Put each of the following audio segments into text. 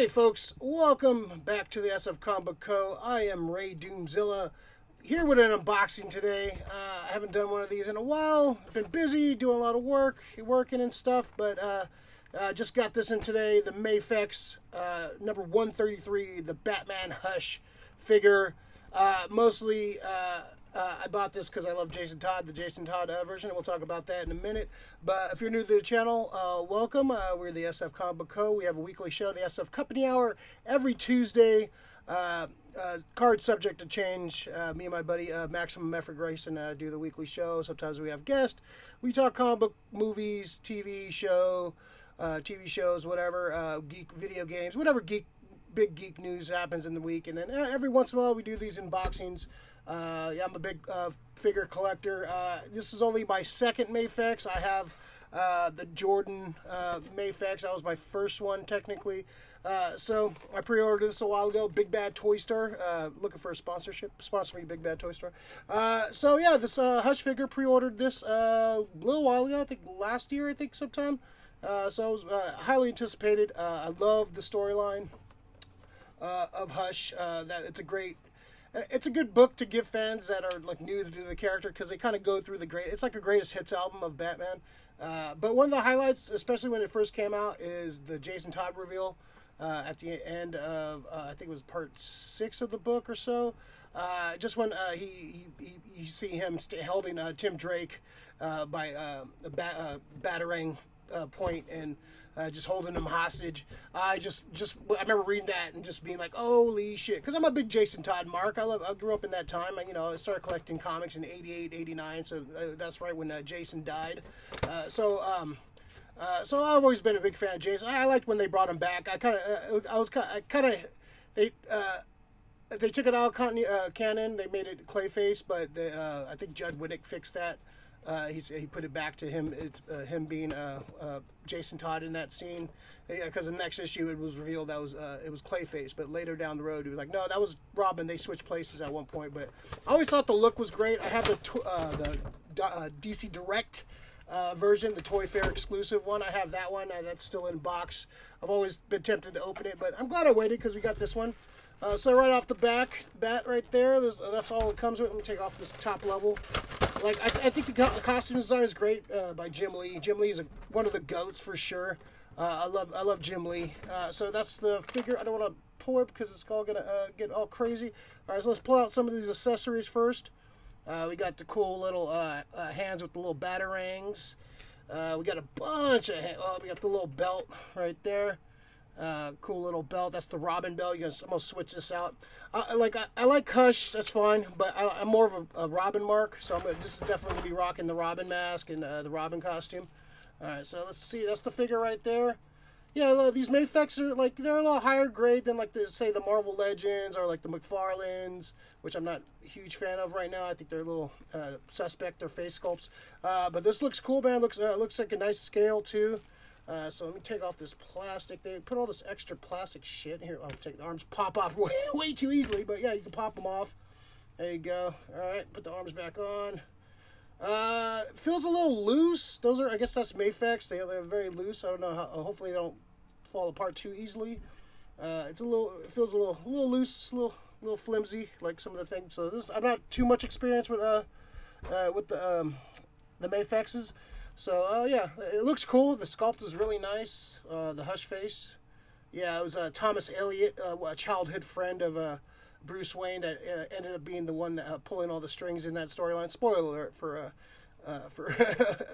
Hey folks, welcome back to the SF Comic Book Co. I am Ray Doomzilla, here with an unboxing today. I haven't done one of these in a while. I've been busy doing a lot of working and stuff, but just got this in today. The Mafex number 133, the Batman Hush figure. Mostly I bought this because I love Jason Todd, the Jason Todd version, and we'll talk about that in a minute. But if you're new to the channel, welcome. We're the SF Comic Book Co. We have a weekly show, the SF Company Hour, every Tuesday. Card subject to change. Me and my buddy Maximum Grayson do the weekly show. Sometimes we have guests. We talk comic book movies, TV shows, whatever, geek video games, whatever big geek news happens in the week. And then every once in a while we do these unboxings. Yeah, I'm a big figure collector. This is only my second Mafex. I have the Jordan Mafex. That was my first one, technically. So I pre-ordered this a while ago. Big Bad Toy Store. Looking for a sponsorship. Sponsor me, Big Bad Toy Store. So yeah, this Hush figure, pre-ordered this a little while ago. I think last year, sometime. So it was highly anticipated. I love the storyline of Hush. That it's a good book to give fans that are like new to the character, because they kind of go through it's like a greatest hits album of Batman. But one of the highlights, especially when it first came out, is the Jason Todd reveal at the end of I think it was part 6 of the book or so. Just when you see him holding Tim Drake by a batarang point, and just holding him hostage. I remember reading that and just being like, holy shit, because I'm a big Jason Todd mark. I grew up in that time. I started collecting comics in 88, 89, so that's right when Jason died. So I've always been a big fan of Jason. I liked when they brought him back. They took it out of canon. They made it Clayface, but I think Judd Winick fixed that. He put it back to him. It's him being Jason Todd in that scene, because the next issue it was revealed that it was Clayface. But later down the road, it was like, no, that was Robin. They switched places at one point. But I always thought the look was great. I have the DC Direct version, the Toy Fair exclusive one. I have that one. That's still in box. I've always been tempted to open it, but I'm glad I waited because we got this one. So right off the bat right there, that's all it comes with. Let me take off this top level. Like, I think the costume design is great by Jim Lee. Jim Lee is one of the GOATs for sure. I love Jim Lee. So that's the figure. I don't want to pull it because it's all gonna get all crazy. All right, so let's pull out some of these accessories first. We got the cool little hands with the little batarangs. We got a bunch of we got the little belt right there. Cool little belt. That's the Robin belt. I'm gonna switch this out. I like Hush. That's fine, but I'm more of a Robin mark. So this is definitely gonna be rocking the Robin mask and the Robin costume. All right, so let's see. That's the figure right there. Yeah, these Mafex are they're a little higher grade than the Marvel Legends or like the McFarlanes, which I'm not a huge fan of right now. I think they're a little suspect. Their face sculpts, but this looks cool, man. Looks like a nice scale too. So let me take off this plastic. They put all this extra plastic shit here. I'll take the arms pop off way too easily, but yeah, you can pop them off. There you go. All right, put the arms back on. Feels a little loose. I guess that's Mafex. They're very loose. I don't know how. Hopefully they don't fall apart too easily. It feels a little loose, a little flimsy, like some of the things. So I'm not too much experience with the Mafexes. So, yeah, it looks cool. The sculpt is really nice. The Hush face. Yeah, it was Thomas Elliott, a childhood friend of Bruce Wayne that ended up being the one that pulling all the strings in that storyline. Spoiler alert for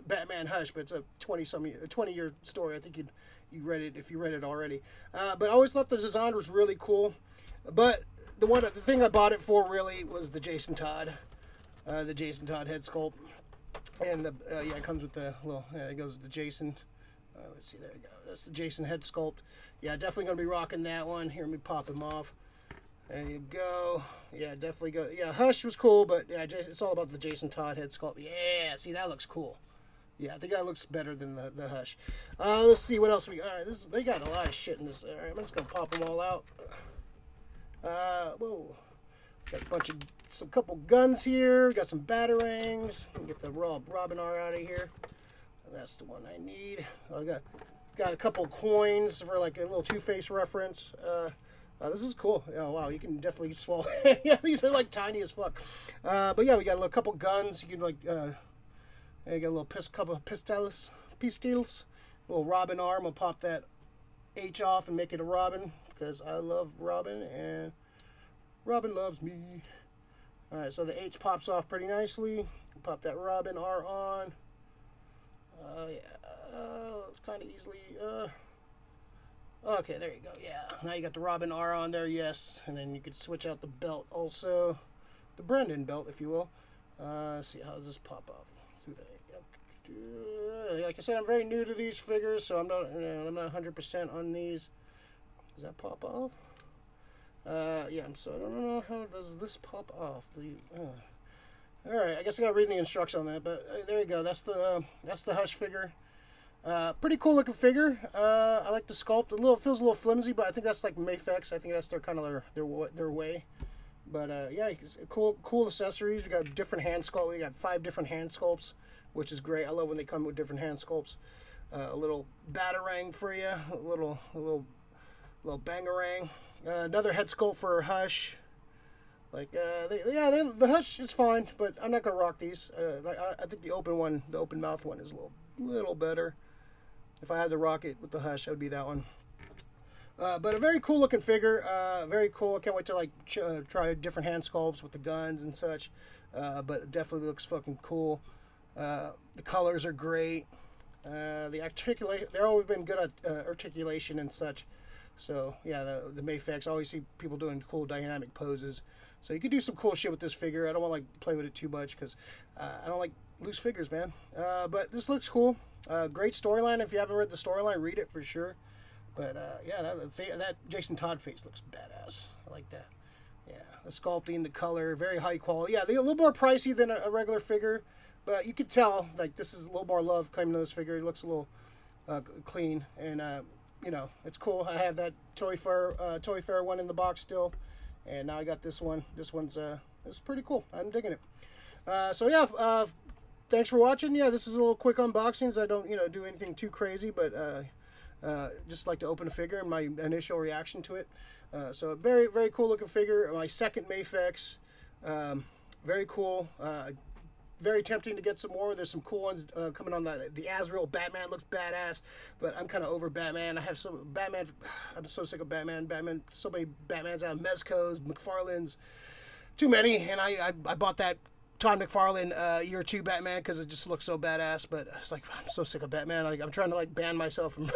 Batman Hush, but it's a 20-year story. I think you read it if you read it already. But I always thought the design was really cool. But the thing I bought it for really was the Jason Todd head sculpt. And it comes with the little, it goes with the Jason. Let's see, there you go. That's the Jason head sculpt. Yeah, definitely going to be rocking that one. Here, let me pop him off. There you go. Yeah, definitely go. Yeah, Hush was cool, but yeah, it's all about the Jason Todd head sculpt. Yeah, see, that looks cool. Yeah, I think that looks better than the Hush. Let's see what else we got. All right, they got a lot of shit in this. All right, I'm just going to pop them all out. Whoa. Got a couple guns here. Got some batarangs. Get the raw Robin R out of here. That's the one I need. I got Got a couple coins for like a little Two-Face reference. This is cool. Oh, wow, you can definitely swallow. Yeah, these are like tiny as fuck. But yeah, we got a little couple guns. You can like, you got a little couple of pistols. A little Robin arm. I'll pop that H off and make it a Robin because I love Robin and Robin loves me. All right, so the H pops off pretty nicely. Pop that Robin R on. Yeah, it's kind of easily. Okay, there you go. Yeah, now you got the Robin R on there. Yes, and then you could switch out the belt also, the Brandon belt, if you will. Let's see, how does this pop off through the? Like I said, I'm very new to these figures, so I'm not 100% on these. Does that pop off? Yeah, so I don't know how does this pop off. All right, I guess I gotta read the instructions on that, but there you go. That's the Hush figure. Pretty cool looking figure. I like the sculpt. Feels a little flimsy, but I think that's like Mafex. I think that's their kind of their way. But yeah, cool accessories. We got different hand sculpt. We got 5 different hand sculpts, which is great. I love when they come with different hand sculpts. A little batarang for you, a little bangarang. Another head sculpt for Hush. Like the Hush is fine, but I'm not gonna rock these. I think the open mouth one is a little better. If I had to rock it with the Hush, that would be that one. But a very cool looking figure. Very cool. I can't wait to like try different hand sculpts with the guns and such. But it definitely looks fucking cool. The colors are great. The articulation, they've always been good at articulation and such. So yeah, the Mafex, I always see people doing cool dynamic poses. So you could do some cool shit with this figure. I don't want to like play with it too much because I don't like loose figures, man. But this looks cool. Great storyline. If you haven't read the storyline, read it for sure. But yeah, that Jason Todd face looks badass. I like that. Yeah, the sculpting, the color, very high quality. Yeah, they're a little more pricey than a regular figure, but you could tell like this is a little more love coming to this figure. It looks a little clean, and you know, it's cool. I have that Toy Fair one in the box still, and now I got this one. This one's it's pretty cool. I'm digging it. So yeah, thanks for watching. Yeah, this is a little quick unboxings. I don't do anything too crazy, but just like to open a figure and my initial reaction to it. So very, very cool looking figure. My second Mafex. Very cool. Very tempting to get some more. There's some cool ones coming on. The Azrael Batman looks badass, but I'm kind of over Batman. I'm so sick of Batman. So many Batmans out of Mezco's, McFarlane's, too many. And I bought that Todd McFarlane year 2 Batman because it just looks so badass. But it's like, I'm so sick of Batman. I'm trying to like ban myself from.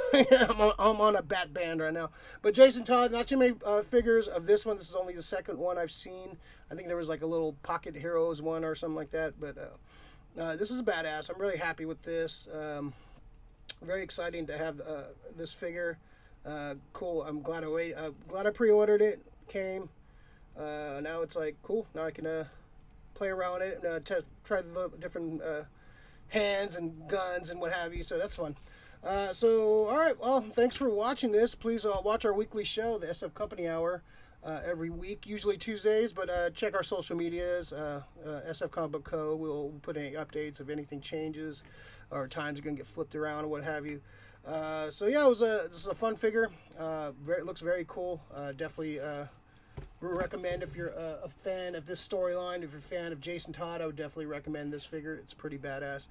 I'm on a Bat band right now. But Jason Todd, not too many figures of this one. This is only the second one I've seen. I think there was like a little Pocket Heroes one or something like that. But this is badass. I'm really happy with this. Very exciting to have this figure. Cool. I'm glad I pre-ordered it. Came. Now it's like cool. Now I can play around it and try the different hands and guns and what have you. So that's fun. So all right. Well, thanks for watching this. Please watch our weekly show, the SF Company Hour. Every week, usually Tuesdays, but check our social medias, SF Comic Book Co. We'll put any updates if anything changes or times are going to get flipped around or what have you. So yeah, this is a fun figure. It looks very cool. Definitely recommend if you're a fan of this storyline. If you're a fan of Jason Todd, I would definitely recommend this figure. It's pretty badass.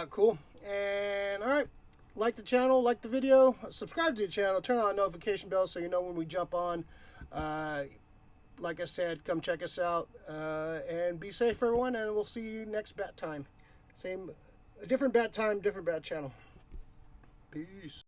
Cool. And all right, like the channel, like the video, subscribe to the channel, turn on the notification bell so you know when we jump on. Like I said, come check us out, and be safe, everyone, and we'll see you next bat time. Different bat time, different bat channel. Peace.